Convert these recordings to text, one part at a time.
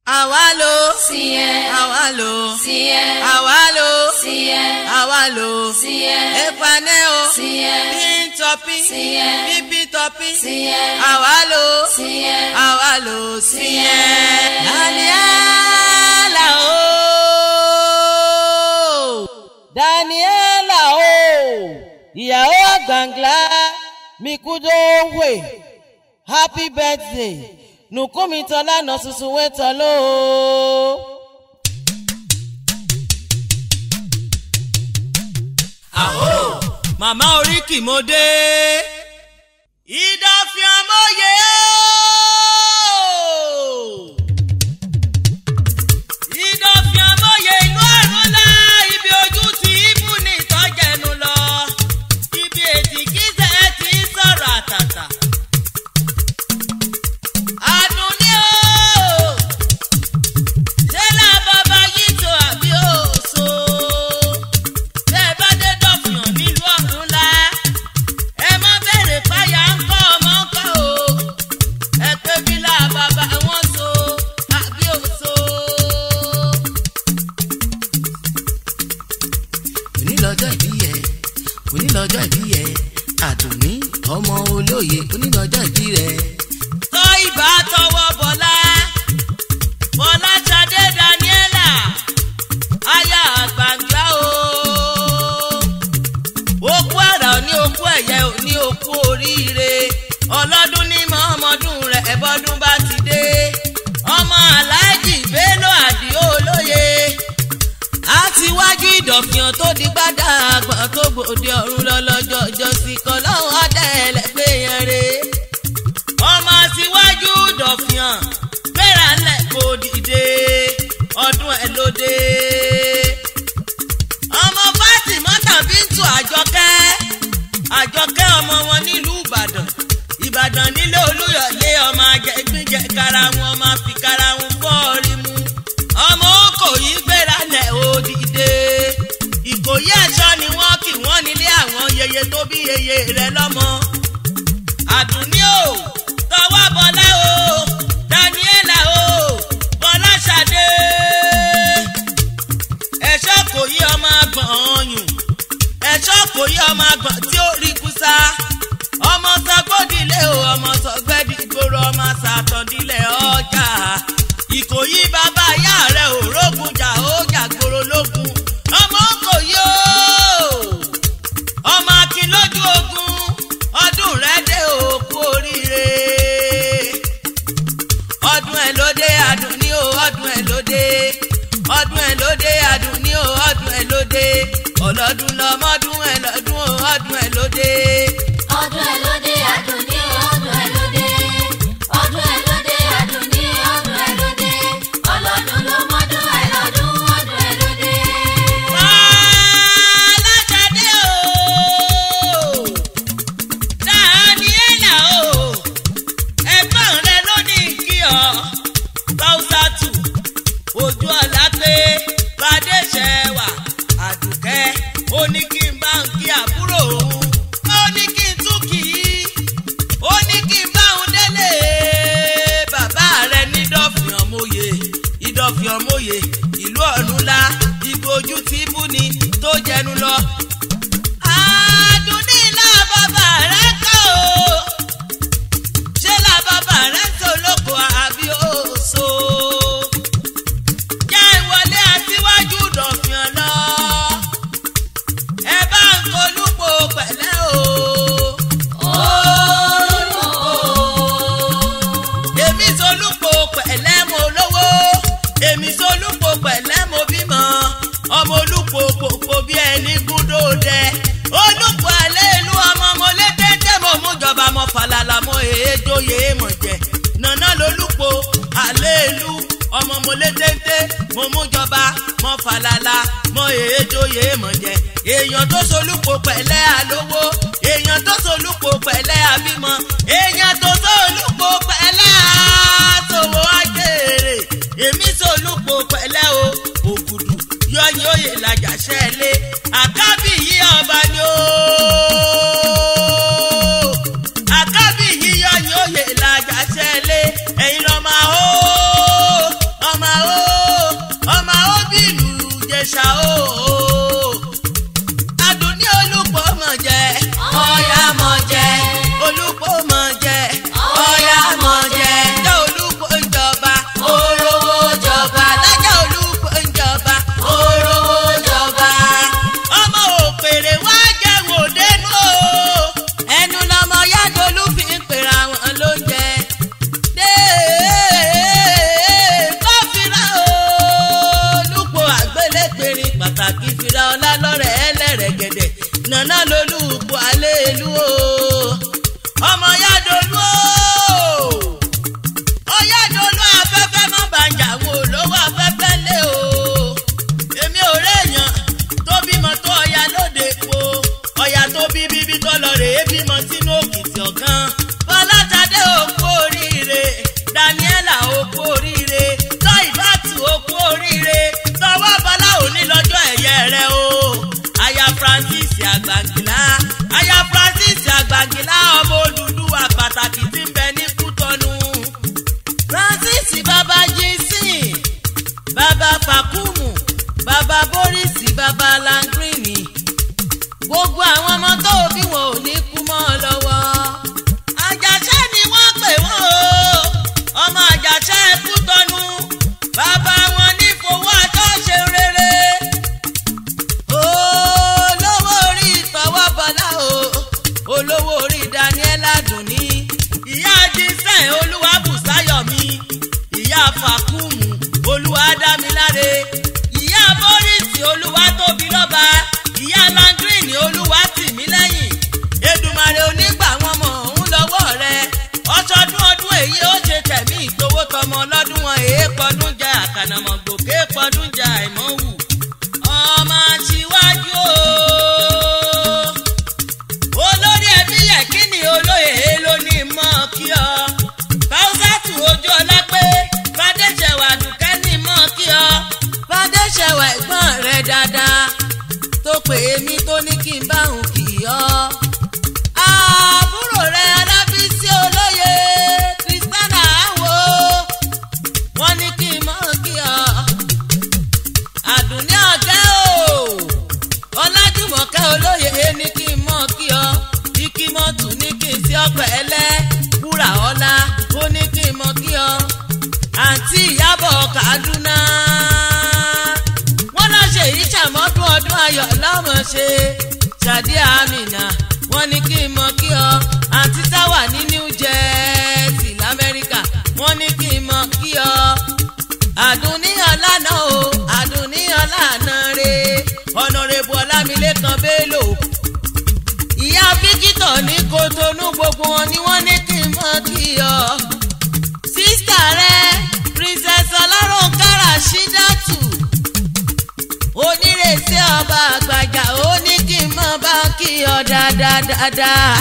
Awalo, Siye, awalo, Siye, awalo, Siye, awalo, Siye, epaneo, Siye, pintopi, Siye, pipitopi, Siye, awalo, Siye, awalo, Siye. Daniela o, ìyàwó àgbànglá mi kújó wè, happy birthday. Nukumi tola no susu we tolo. Aho, mama Oriki mo dé. Ìdọ̀fin ọmọye o. Ìdọ̀fin ọmọye ìlú ọ̀run la ibi ojú ti ibú ní ìtọ́jẹnu lọ. Ibi ètì kíṣẹ́ ti sọ̀rọ̀ àtàtà. Onílọ́jọ́ ìbí ẹ̀ Àdùnní ọmọ olóye onílọ́jọ́ ìbí rẹ̀. Tọ́ ìbá tọwọ́ Bọ́lá Ṣadé Daniela aya àgbàngbá o. Okú àrà ní okú ẹ̀yẹ ní okú oríire ọlọ́dún ní mọ́ ọmọdún rẹ̀ ẹ̀bọ́dún bá ti dé. Ọmọ Aláàjì Bello Àdìó olóye àti wájú ìdọ̀fìàn tó di gbádà àgbọ̀n tó gbòde ọ̀run lọ́lọ́jọ́ ọjọ́sí kan lọ́wọ́ ọ̀dẹ́ẹ̀lẹ́gbẹ́ yẹn re. Ọmọ àtiwájú ìdọ̀fìàn gbéra lẹ̀ kó dìde ọdún ẹ̀ lóde. Ọmọ Fátímọ́tà Bíntù Àjọkẹ́ ọmọ wọn nílùú Ìbàdàn nílé Olúyọ̀lé ọmọ ajẹ́gbẹ́jẹ́ karahun ọmọ àfikarahun fọ́ọ̀rí mu. Ọmọ Òkòyí gbéra lẹ̀ òdìdé. Ìkòyí ẹ̀ṣọ́ ni wọ́n kì wọ́n nílé àwọn yeye tó bí yeye rẹ̀ lọ́mọ. Àdùnní o, tọwọ́ Bọ́lá o, Daniela o, Bọ́lá Ṣadé. Ẹ̀ṣọ́ Kòyí ọmọ àgbọ̀n ọyùn. Ẹ̀ṣọ́ Kòyí ọmọ àgbọ̀n tí ó rí kúsá. Ọmọ sọgbọ́dìlé o, ọmọ sọgbẹ́dìgbòrò ọmọ sàtọ̀dìlẹ̀ ọjà. Ìkòyí bàbá ìyá rẹ̀ ò rógun jà ó jàgbóró lógun. Ọmọ Òkòyí o, ọmọ Akin lójú ogun, ọdún rẹ̀ dé òkú oríire. Ọdún ẹ̀ lóde Àdùnní o, ọdún ẹ̀ lóde. Ọdún ẹ̀ lóde Àdùnní o, ọdún ẹ̀ lóde. Ọlọ́dún lọ́mọdún ẹ̀ lọ́dún o, ọdún ẹ̀ lóde. ọdún ẹ̀ lóde Àdùnní o, ọdún ẹ̀ lóde. ọdún ẹ̀ lóde Àdùnní o, ọdún ẹ̀ lóde. ọlọ́dún lọ́mọdún ẹ̀ lọ́dún, ọdún ẹ̀ lóde. Bọ́lá Ṣadé o, Daniela o, ẹ̀gbọ́n rẹ ló ní kí ọ. Báwùsàtù ojú ọ̀la pé Bàdéṣẹwà Àdùkẹ́ ó ní kí n bá ń kí àbúrò òun. Ó ní kí n tún kì í. Ó ní kí n bá òun délé bàbá rẹ̀ ní Ìdọ̀fin ọmọye ìlú ọ̀run la ibi ojú tí bú ni tó jẹnu lọ. Àdùnní là bàbá rẹ̀ kọ́ o. Ṣé là bàbá rẹ̀ ń tó lóko àbí òṣò? Jẹ́ ìwọlé àtiwájú Ìdọ̀fin lọ. Ẹ bá ń kolúpo pẹ̀lẹ́ o. Èmi solúpo pẹ̀lẹ́ mo lówó. Èmi solúpo pẹ̀lẹ́ mo bímọ. Ọmọ olúpo pòpò bí ẹni gúndó dẹ. Olúpo àlẹ́ ìlú ọmọ mo lé téńté mo mú jọba mo fàlàlà mo èéjòyè mọ̀ jẹ. Nànà lolúpo àlẹ́ ìlú ọmọ mo lé téńté mo mú jọba mo fàlàlà mo èéjòyè mọ̀ jẹ. Èèyàn tó solúpo pẹ̀lẹ́ àlówó. Èèyàn tó solúpo pẹ̀lẹ́ àbímọ. Èèyàn tó solúpo pẹ̀lẹ́ àtòwò àjèrè. Èmi solúpo pẹ̀lẹ́ o, ògùdù yọyin òye làjà ṣẹlẹ̀. Àkábì yí ọba ni o. Àkábì yí yọyin òye làjà ṣẹlẹ̀. Ẹ̀yin lọ máa hó. náà lolúpo àlélu o ọmọ yádolú o ọyádolú afẹ́fẹ́ má bàjá wo lówó afẹ́fẹ́ lé o èmi ò réèyàn tó bímọ tó ọya lóde po ọya tó bí bíbí tó lọ rèé bímọ sínú òkìtì ọ̀gán Fọláṣadé òkú oríire Daniela òkú oríire tọ́ ìbátù òkú oríire tọwọ́ bọ́lá òní lọ́jọ́ ẹ̀yẹ rẹ o aya Francis Àgbàngìlá aya Francis Àgbàngìlá ọmọ Odùduwà pàtàkì tí ń bẹ ní Kútọ́nù Francis bàbá Jínsìn bàbá Fàkúmù bàbá Boris bàbá Langrini gbogbo àwọn ọmọ tó bí wọn ò ní kú mọ́ ọ lọ́wọ́ Àjàṣẹ́ ni wọ́n pè wọ́n o ọmọ Àjàṣẹ́ Kútọ́nù bàbá wọn ní fowó àtọ́ṣe rere olówó orí ìtọ́wọ́ bọ́lá o olówó orí Daniela Dùnní ìyá Jínsẹ̀ Olúwabùsáyọ̀mí ìyá Fàkúmù Olúwadámiláre ìyá Boris Olúwatóbilọ́ba ìyá Langrini Olúwatìmílẹ́yìn Èdùmàrè onígbà wọn mọ̀ ń lọ́wọ́ rẹ ọ̀ṣọ́dún ọdún èyí ó ṣe tẹ̀mí ìgbowó tọmọ ọlọ́dún wọn èèpọ̀dún jẹ àkànàmọ̀gbòkè pọ̀dún jẹ àìmọ́wù ọmọ Aṣíwájú o olórí ẹbí yẹ kí ni olóyè ló ní mọ́ kí ọ Fáúsátù Ojúọlápé Fadéṣẹwà Dùkẹ́ ní mọ́ kí ọ Fadéṣẹwà ẹ̀gbọ́n rẹ dáadáa tó pè mí tó ní kí n bá òun kì í ọ àbúrò rẹ Alábísí olóyè Kristiana àwò wọn ní kí n mọ́ kí ọ Àdùnní ọ̀gá o Ọlájùmọ̀kẹ́ olóyè ní kí n mọ́ kí ọ Ìkímọ́tù ní kí n sí ọ̀pẹ̀ ẹlẹ́ Wúrà Ọlá ó ní kí n mọ́ kí ọ àǹtí Ìyábọ̀ Kaduna wọ́n lọ ṣe ìṣàmọ́dún ọdún ayọ̀ lọ́mọ ṣe Ṣàdí Àmìnà wọ́n ní kí n mọ́ kí ọ àǹtí Táwà ní New Jersey l'Amẹ́ríkà wọ́n ní kí n mọ́ kí ọ Àdùnní ọ̀lànà o Àdùnní ọ̀lànà re Ọ̀nàrẹ́bù Ọlámilékan Bello ìyá Fíkítọ̀ ní Kòtónú gbogbo wọn ni wọ́n ní kí n mọ́ kí ọ sísítà rẹ Princess Ọlárònkẹ́ Ràṣídátù Onírèsí ọba Àgbàjà ó ní kí n mọ́ bá kí ọ dáadáa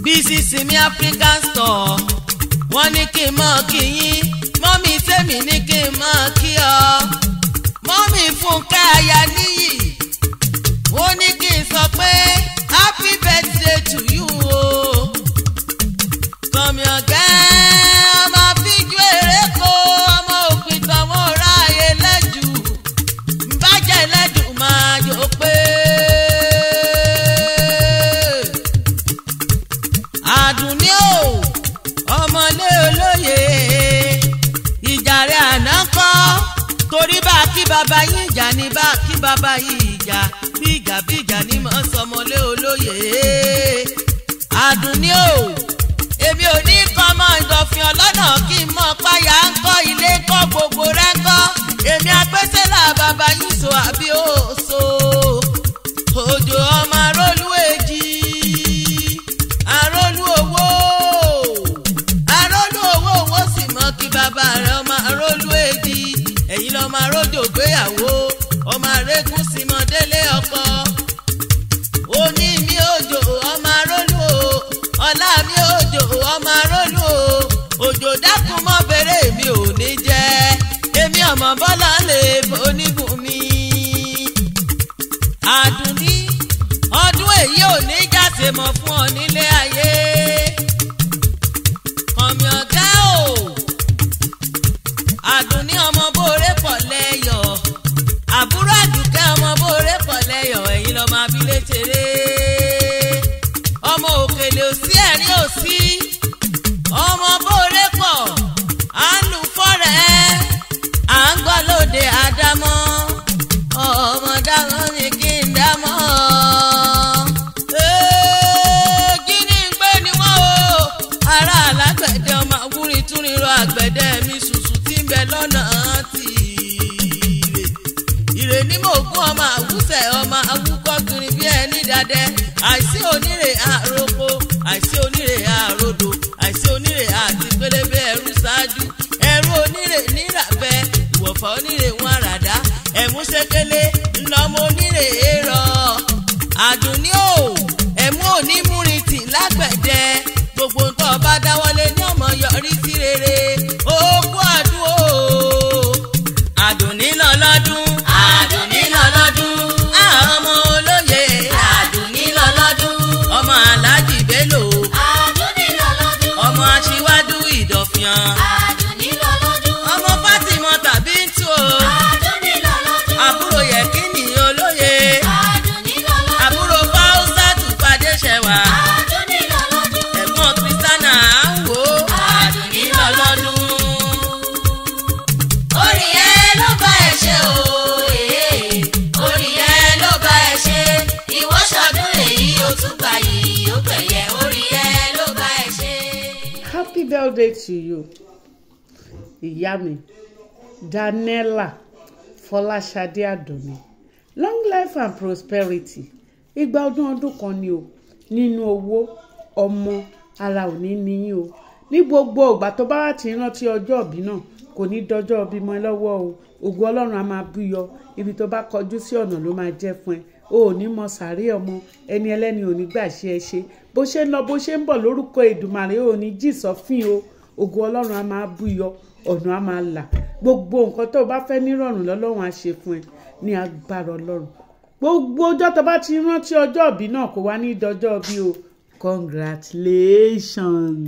Bísí Simi African Store wọ́n ní kí n mọ́ kí yín mọ́mí Tèmi ní kí n mọ́ kí ọ mọ́mí Fúnkẹ́ Ayaníyì ó ní kí n sọ pé happy birthday to you o Kànmí ọ̀gá ọmọ fíjú èrèkó ọmọ òpìtàn wọn ò ráàyè lẹ́jù ńbàjẹ́ lẹ́jù máa yọ pé Àdùnní o ọmọlé olóyè ìjàre àná kọ́ torí bá kí bàbá yín ìjà ní bá kí bàbá yín ìjà bí ìjà ní mọ́ sọmọlé olóyè Àdùnní o èmi ò ní kọ́ ọmọ ìdọ̀fin ọlọ́nà kí n mọ̀ páyà ń kọ́ ilé kọ́ gbogbo rẹ̀ kọ́ èmi agbésẹ́là bàbá yín so àbí ó so òjò ọmọ arólú èjì arólú owó sì mọ́ kí bàbá rẹ̀ ọmọ arólú èjì ẹ̀yin lọ́mọ arójò gbéyàwó ọmọ arégún sì mọ́ délé ọkọ òní mi òjò ọmọ arólú ọlá mi òjò ọmọ arólú òjò dákun mọ́ bèrè mi ò ní jẹ́ èmi ọmọ Bọ́lá lè oníbùnmi Àdùnní ọdún èyí ò ní jáse mọ́ fún ọ nílé ayé Kànmí ọ̀gá o Àdùnní ọmọ bóore pọ̀ lẹ́yọ̀ àbúrò Àdùkẹ́ ọmọ bóore pọ̀ lẹ́yọ̀ ẹ̀yin lọ́mọ abilé tèrè ọmọ òkèlè òsí ẹ̀rín òsí ọmọ bóore pọ̀ à ń lù fọ́rẹ́ à ń gbọ́ lóde àdámọ́ ọmọ dámọ́ ni kí n dámọ́ kí ni ń gbé ni wọ́n o ará alágbẹ̀dẹ ọmọ àwúrin tún ríro àgbẹ̀dẹ mi ṣùṣù tí ń bẹ lọ́nà tí ìrè ní mò ń gún ọmọ àwùsẹ̀ ọmọ awúkọ́ kiri dídádẹ́ àìsí onírè àròkọ àìsí onírè àròdò àìsí onírè àti pélébé ẹrú ṣáájú ẹrú onírè nírabẹ ìwọ̀fà onírè wọn àràdá ẹ̀mú ṣẹkẹlẹ ńlọmọ onírè èrò àdùnní o ẹ̀mú òní múrintì lágbẹ̀dẹ gbogbo nǹkan ọba dáwọ́lé ní ọmọ yọrí sí rere ogún àdúró àdùnní lọ́lọ́dún àdùnní lọ́lọ́dún. ọmọ olóye àdùnní lọ́lọ́dún. ọmọ aláàjì Bello àdùnní lọ́lọ́dún. ọmọ aṣíwájú ìdọ̀fìàn àdùnní lọ́lọ́dún. ọmọ Fátímọ̀ tàbí tú o àdùnní lọ́lọ́dún. àbúrò Yẹ̀kínì olóye àdùnní lọ́lọ́dún. àbúrò Fáúsátù Fadéṣẹwà àdùnní lọ́lọ́dún. ẹ̀gbọ́n Kristana àwò àdùnní lọ́lọ́dún. orí ẹ ló bá ẹ ṣe o orí ẹ ló bá ẹ ṣe ìwọ ṣọdún èyí ó tún gbà yìí ó gbẹ̀yẹ orí ẹ ló bá ẹ ṣe. Happy birthday to you ìyá mi Daniela Fọláṣadé Àdùnní long life and prosperity ìgbà ọdún kan ni o nínú owó ọmọ ara ò ní níyìn o ní gbogbo ìgbà tó bá wà tí rántí ọjọ́ ìbí náà kò ní dọjọ́ ìbí mọ́ ẹ lọ́wọ́ o ògo Ọlọ́run á máa búyọ ibi tó bá kọjú sí ọ̀nà ló máa jẹ́ fún ẹ o ò ní mọ sàárè ọmọ ẹni ẹlẹ́ni ò ní gbà ṣe ẹ ṣe bó ṣe ń lọ bó ṣe ń bọ̀ lórúkọ Èdùmàrè ò ní jì sọ́fìn o ògo Ọlọ́run á máa búyọ ọ̀nà á máa là gbogbo nǹkan tó o bá fẹ́ nírọ̀rùn lọ́lọ́run á ṣe fún ẹ ní agbára Ọlọ́run gbogbo ọjọ́ tó bá ti rántí ọjọ́ ìbí náà kò wá ní dọjọ́ bí o congratulations.